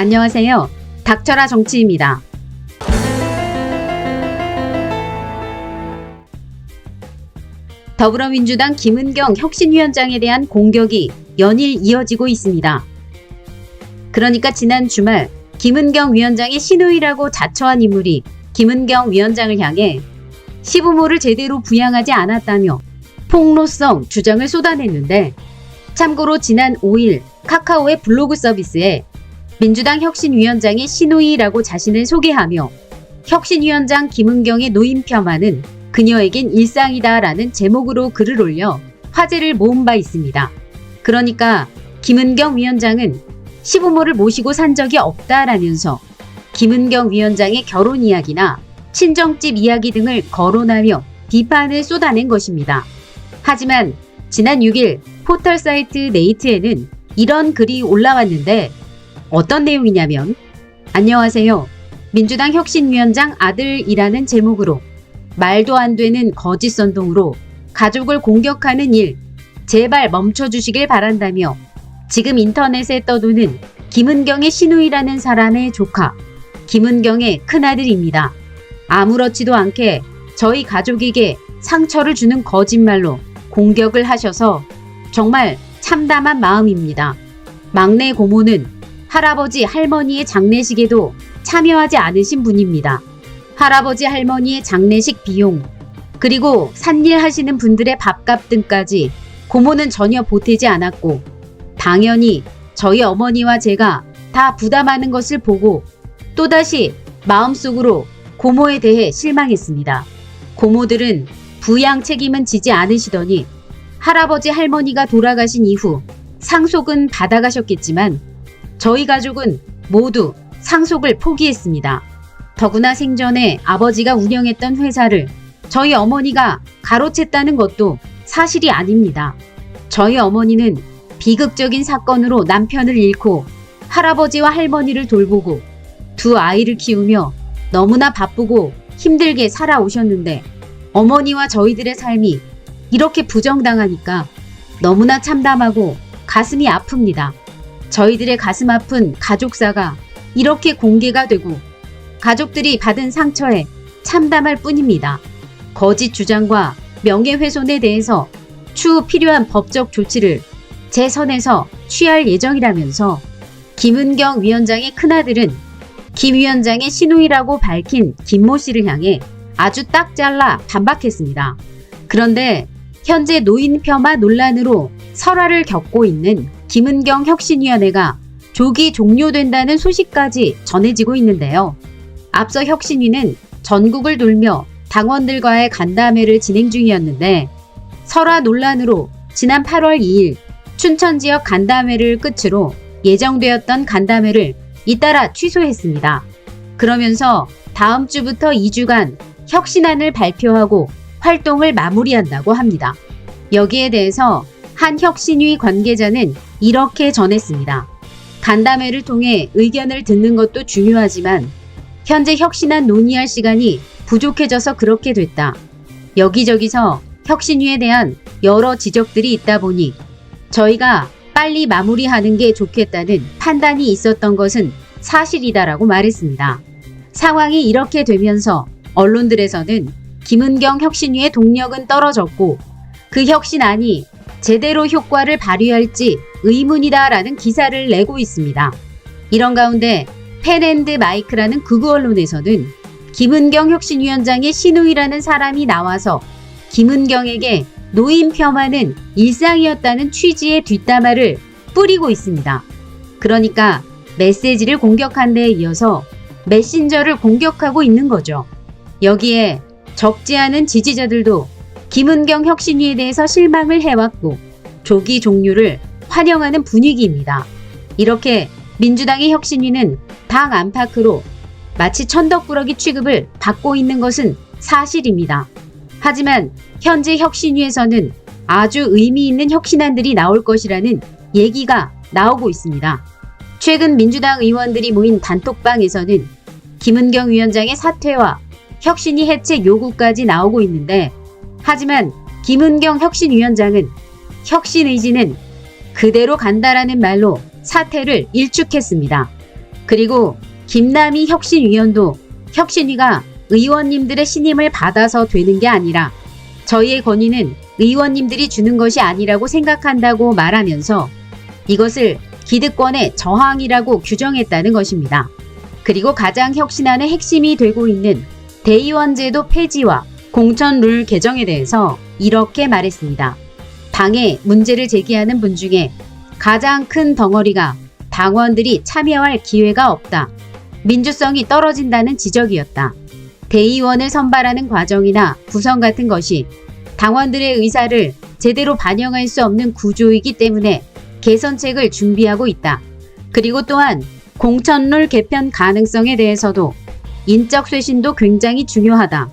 안녕하세요. 닥쳐라 정치입니다. 더불어민주당 김은경 혁신위원장에 대한 공격이 연일 이어지고 있습니다. 그러니까 지난 주말 김은경 위원장의 시누이라고 자처한 인물이 김은경 위원장을 향해 시부모를 제대로 부양하지 않았다며 폭로성 주장을 쏟아냈는데, 참고로 지난 5일 카카오의 블로그 서비스에 민주당 혁신위원장의 시누이라고 자신을 소개하며 혁신위원장 김은경의 노인 폄하는 그녀에겐 일상이다라는 제목으로 글을 올려 화제를 모은 바 있습니다. 그러니까 김은경 위원장은 시부모를 모시고 산 적이 없다라면서 김은경 위원장의 결혼 이야기나 친정집 이야기 등을 거론하며 비판을 쏟아낸 것입니다. 하지만 지난 6일 포털 사이트 네이트에는 이런 글이 올라왔는데, 어떤 내용이냐면 안녕하세요. 민주당 혁신위원장 아들이라는 제목으로 말도 안 되는 거짓 선동으로 가족을 공격하는 일 제발 멈춰주시길 바란다며 지금 인터넷에 떠도는 김은경의 시누이라는 사람의 조카 김은경의 큰아들입니다. 아무렇지도 않게 저희 가족에게 상처를 주는 거짓말로 공격을 하셔서 정말 참담한 마음입니다. 막내 고모는 할아버지 할머니의 장례식에도 참여하지 않으신 분입니다. 할아버지 할머니의 장례식 비용, 그리고 산일 하시는 분들의 밥값 등까지 고모는 전혀 보태지 않았고, 당연히 저희 어머니와 제가 다 부담하는 것을 보고 또다시 마음속으로 고모에 대해 실망했습니다. 고모들은 부양 책임은 지지 않으시더니 할아버지 할머니가 돌아가신 이후 상속은 받아가셨겠지만 저희 가족은 모두 상속을 포기했습니다. 더구나 생전에 아버지가 운영했던 회사를 저희 어머니가 가로챘다는 것도 사실이 아닙니다. 저희 어머니는 비극적인 사건으로 남편을 잃고 할아버지와 할머니를 돌보고 두 아이를 키우며 너무나 바쁘고 힘들게 살아오셨는데, 어머니와 저희들의 삶이 이렇게 부정당하니까 너무나 참담하고 가슴이 아픕니다. 저희들의 가슴 아픈 가족사가 이렇게 공개가 되고 가족들이 받은 상처에 참담할 뿐입니다. 거짓 주장과 명예훼손에 대해서 추후 필요한 법적 조치를 제 선에서 취할 예정이라면서 김은경 위원장의 큰아들은 김 위원장의 시누이라고 밝힌 김모 씨를 향해 아주 딱 잘라 반박했습니다. 그런데 현재 노인 폄하 논란으로 설화를 겪고 있는 김은경 혁신위원회가 조기 종료된다는 소식까지 전해지고 있는데요. 앞서 혁신위는 전국을 돌며 당원들과의 간담회를 진행 중이었는데, 설화 논란으로 지난 8월 2일 춘천 지역 간담회를 끝으로 예정되었던 간담회를 잇따라 취소했습니다. 그러면서 다음 주부터 2주간 혁신안을 발표하고 활동을 마무리한다고 합니다. 여기에 대해서 한 혁신위 관계자는 이렇게 전했습니다. 간담회를 통해 의견을 듣는 것도 중요하지만 현재 혁신안 논의할 시간이 부족해져서 그렇게 됐다. 여기저기서 혁신위에 대한 여러 지적들이 있다 보니 저희가 빨리 마무리하는 게 좋겠다는 판단이 있었던 것은 사실이다라고 말했습니다. 상황이 이렇게 되면서 언론들에서는 김은경 혁신위의 동력은 떨어졌고 그 혁신안이 제대로 효과를 발휘할지 의문이다라는 기사를 내고 있습니다. 이런 가운데 펜앤드마이크라는 극우 언론에서는 김은경 혁신위원장의 시누이라는 사람이 나와서 김은경에게 노인 폄하는 일상이었다는 취지의 뒷담화를 뿌리고 있습니다. 그러니까 메시지를 공격한 데에 이어서 메신저를 공격하고 있는 거죠. 여기에 적지 않은 지지자들도 김은경 혁신위에 대해서 실망을 해왔고 조기 종료를 환영하는 분위기입니다. 이렇게 민주당의 혁신위는 당 안팎으로 마치 천덕꾸러기 취급을 받고 있는 것은 사실입니다. 하지만 현재 혁신위에서는 아주 의미 있는 혁신안들이 나올 것이라는 얘기가 나오고 있습니다. 최근 민주당 의원들이 모인 단톡방에서는 김은경 위원장의 사퇴와 혁신위 해체 요구까지 나오고 있는데, 하지만 김은경 혁신위원장은 혁신 의지는 그대로 간다라는 말로 사퇴를 일축했습니다. 그리고 김남희 혁신위원도 혁신위가 의원님들의 신임을 받아서 되는 게 아니라 저희의 권위는 의원님들이 주는 것이 아니라고 생각한다고 말하면서 이것을 기득권의 저항이라고 규정했다는 것입니다. 그리고 가장 혁신안의 핵심이 되고 있는 대의원제도 폐지와 공천룰 개정에 대해서 이렇게 말했습니다. 당에 문제를 제기하는 분 중에 가장 큰 덩어리가 당원들이 참여할 기회가 없다. 민주성이 떨어진다는 지적이었다. 대의원을 선발하는 과정이나 구성 같은 것이 당원들의 의사를 제대로 반영할 수 없는 구조이기 때문에 개선책을 준비하고 있다. 그리고 또한 공천룰 개편 가능성에 대해서도 인적 쇄신도 굉장히 중요하다.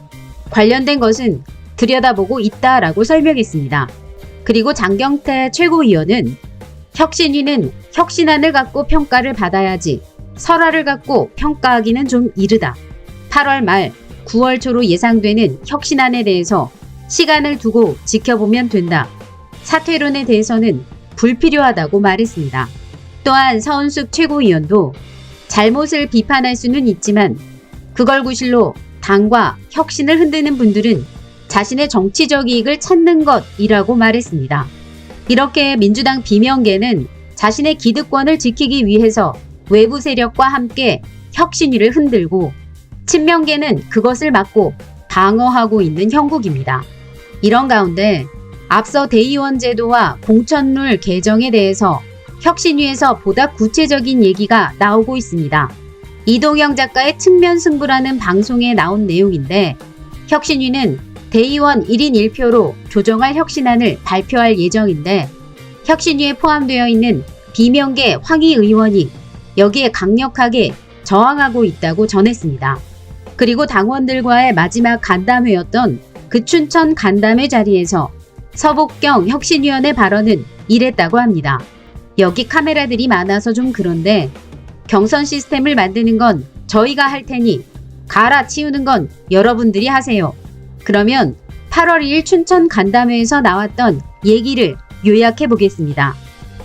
관련된 것은 들여다보고 있다라고 설명했습니다. 그리고 장경태 최고위원은 혁신위는 혁신안을 갖고 평가를 받아야지 설화를 갖고 평가하기는 좀 이르다. 8월 말 9월 초로 예상되는 혁신안에 대해서 시간을 두고 지켜보면 된다. 사퇴론에 대해서는 불필요하다고 말했습니다. 또한 서은숙 최고위원도 잘못을 비판할 수는 있지만 그걸 구실로 당과 혁신을 흔드는 분들은 자신의 정치적 이익을 찾는 것이라고 말했습니다. 이렇게 민주당 비명계는 자신의 기득권을 지키기 위해서 외부 세력과 함께 혁신위를 흔들고 친명계는 그것을 막고 방어하고 있는 형국입니다. 이런 가운데 앞서 대의원 제도와 공천룰 개정에 대해서 혁신위에서 보다 구체적인 얘기가 나오고 있습니다. 이동영 작가의 측면 승부라는 방송에 나온 내용인데 혁신위는 대의원 1인 1표로 조정할 혁신안을 발표할 예정인데 혁신위에 포함되어 있는 비명계 황희 의원이 여기에 강력하게 저항하고 있다고 전했습니다. 그리고 당원들과의 마지막 간담회였던 그 춘천 간담회 자리에서 서복경 혁신위원의 발언은 이랬다고 합니다. 여기 카메라들이 많아서 좀 그런데 경선 시스템을 만드는 건 저희가 할 테니 갈아치우는 건 여러분들이 하세요. 그러면 8월 2일 춘천 간담회에서 나왔던 얘기를 요약해 보겠습니다.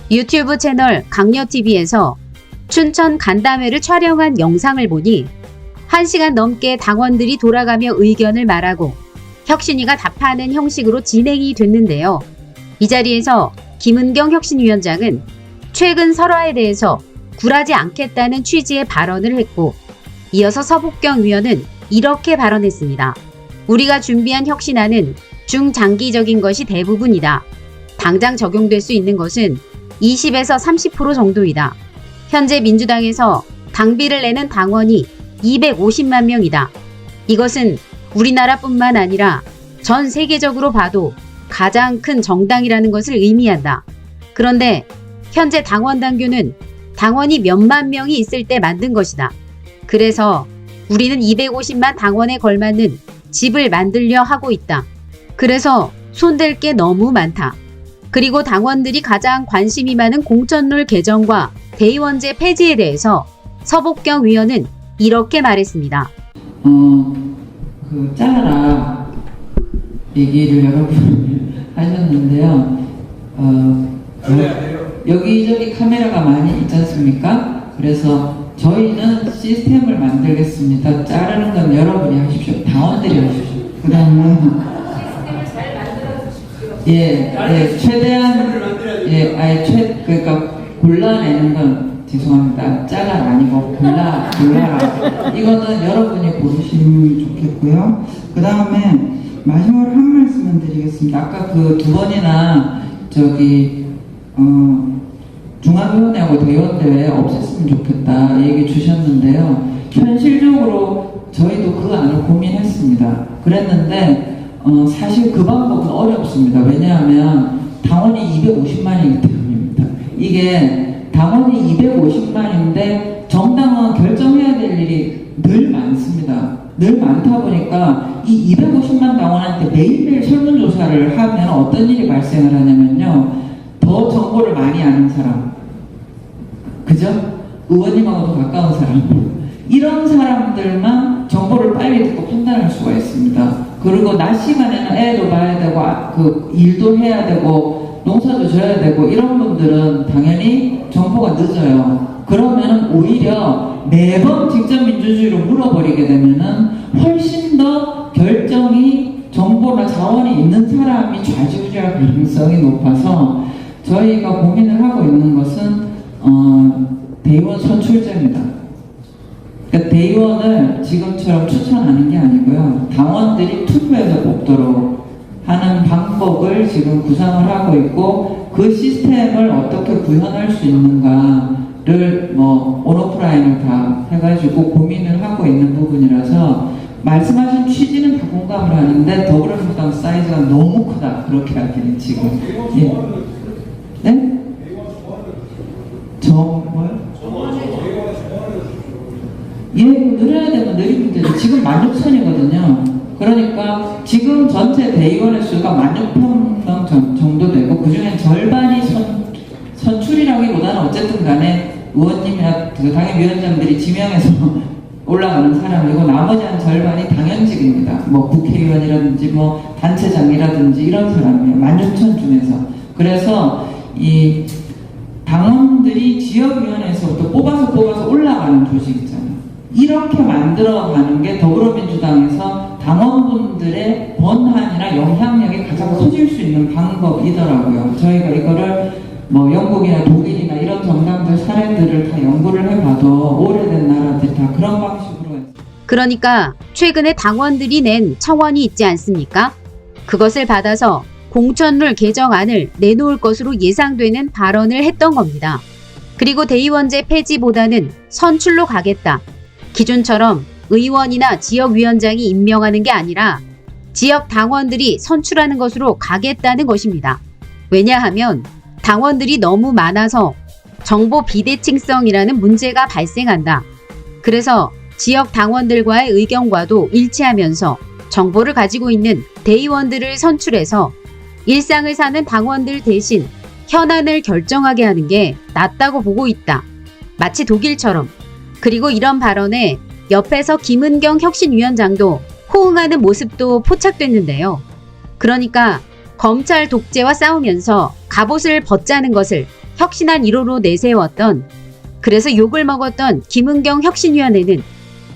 유튜브 채널 강려TV에서 춘천 간담회를 촬영한 영상을 보니 1시간 넘게 당원들이 돌아가며 의견을 말하고 혁신위가 답하는 형식으로 진행이 됐는데요. 이 자리에서 김은경 혁신위원장은 최근 설화에 대해서 굴하지 않겠다는 취지의 발언을 했고 이어서 서복경 위원은 이렇게 발언했습니다. 우리가 준비한 혁신안은 중장기적인 것이 대부분이다. 당장 적용될 수 있는 것은 20에서 30% 정도이다. 현재 민주당에서 당비를 내는 당원이 250만 명이다. 이것은 우리나라뿐만 아니라 전 세계적으로 봐도 가장 큰 정당이라는 것을 의미한다. 그런데 현재 당원 당규는 당원이 몇만 명이 있을 때 만든 것이다. 그래서 우리는 250만 당원에 걸맞는 집을 만들려 하고 있다. 그래서 손댈 게 너무 많다. 그리고 당원들이 가장 관심이 많은 공천룰 개정과 대의원제 폐지에 대해서 서복경 위원은 이렇게 말했습니다. 잘라라 얘기를 여러분 하셨는데요. 여기저기 카메라가 많이 있지 않습니까? 그래서 저희는 시스템을 만들겠습니다. 자르는 건 여러분이 하십시오. 당원들이 하십시오. 그 다음에 최대한 그러니까 골라내는 건 죄송합니다. 짜가 아니고 골라라. 이거는 여러분이 고르시면 좋겠고요. 그 다음에 마지막으로 한 말씀을 드리겠습니다. 아까 그 두 번이나 중앙위원회하고 대의원대회 없앴으면 좋겠다 얘기 주셨는데요. 현실적으로 저희도 그 안을 고민했습니다. 그랬는데 사실 그 방법은 어렵습니다. 왜냐하면 당원이 250만이기 때문입니다. 이게 당원이 250만인데 정당은 결정해야 될 일이 늘 많습니다. 늘 많다 보니까 이 250만 당원한테 매일매일 설문조사를 하면 어떤 일이 발생을 하냐면요. 더 정보를 많이 아는 사람, 그죠? 의원님하고도 가까운 사람, 이런 사람들만 정보를 빨리 듣고 판단할 수가 있습니다. 그리고 낮 시간에는 애도 봐야 되고 그 일도 해야 되고 농사도 져야 되고 이런 분들은 당연히 정보가 늦어요. 그러면 오히려 매번 직접 민주주의로 물어버리게 되면은 훨씬 더 결정이 정보나 자원이 있는 사람이 좌지우지할 가능성이 높아서 저희가 고민을 하고 있는 것은 대의원 선출제입니다. 그러니까 대의원을 지금처럼 추천하는 게 아니고요. 당원들이 투표해서 뽑도록 하는 방법을 지금 구상을 하고 있고 그 시스템을 어떻게 구현할 수 있는가를 온오프라인을 다 해가지고 고민을 하고 있는 부분이라서 말씀하신 취지는 다 공감을 하는데 더불어민주당 사이즈가 너무 크다 그렇게 하기는 지금. 예. 네? 뭐요? 예, 늘어야 되면 늘리면 되죠. 지금 16,000이거든요. 그러니까 지금 전체 대의원의 수가 16,000명 정도 되고 그 중에 절반이 선출이라기보다는 어쨌든 간에 의원님이나 그 당협위원장들이 지명해서 올라가는 사람이고 나머지 한 절반이 당연직입니다. 국회의원이라든지 단체장이라든지 이런 사람이에요. 16,000 중에서. 그래서 이 당원들이 지역위원회에서부터 뽑아서 올라가는 조직 있잖아요. 이렇게 만들어가는 게 더불어민주당에서 당원분들의 권한이나 영향력이 가장 커질 수 있는 방법이더라고요. 저희가 이거를 영국이나 독일이나 이런 정당들 사례들을 다 연구를 해봐도 오래된 나라들이 다 그런 방식으로 했어요. 그러니까 최근에 당원들이 낸 청원이 있지 않습니까? 그것을 받아서 공천룰 개정안을 내놓을 것으로 예상되는 발언을 했던 겁니다. 그리고 대의원제 폐지보다는 선출로 가겠다. 기존처럼 의원이나 지역위원장이 임명하는 게 아니라 지역 당원들이 선출하는 것으로 가겠다는 것입니다. 왜냐하면 당원들이 너무 많아서 정보 비대칭성이라는 문제가 발생한다. 그래서 지역 당원들과의 의견과도 일치하면서 정보를 가지고 있는 대의원들을 선출해서 일상을 사는 당원들 대신 현안을 결정하게 하는 게 낫다고 보고 있다. 마치 독일처럼. 그리고 이런 발언에 옆에서 김은경 혁신위원장도 호응하는 모습도 포착됐는데요. 그러니까 검찰 독재와 싸우면서 갑옷을 벗자는 것을 혁신안 1호로 내세웠던, 그래서 욕을 먹었던 김은경 혁신위원회는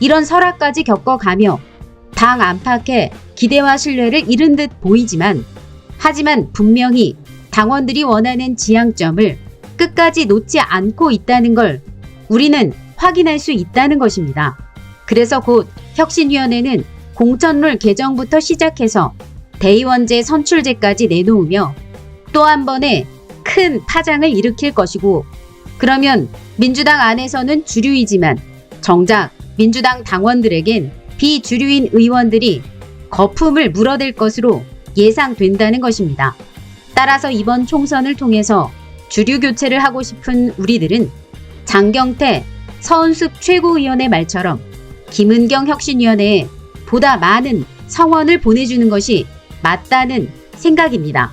이런 설화까지 겪어가며 당 안팎의 기대와 신뢰를 잃은 듯 보이지만, 하지만 분명히 당원들이 원하는 지향점을 끝까지 놓지 않고 있다는 걸 우리는 확인할 수 있다는 것입니다. 그래서 곧 혁신위원회는 공천룰 개정부터 시작해서 대의원제 선출제까지 내놓으며 또 한 번의 큰 파장을 일으킬 것이고, 그러면 민주당 안에서는 주류이지만 정작 민주당 당원들에겐 비주류인 의원들이 거품을 물어댈 것으로 예상된다는 것입니다. 따라서 이번 총선을 통해서 주류 교체를 하고 싶은 우리들은 장경태, 서은숙 최고위원의 말처럼 김은경 혁신위원회에 보다 많은 성원을 보내주는 것이 맞다는 생각입니다.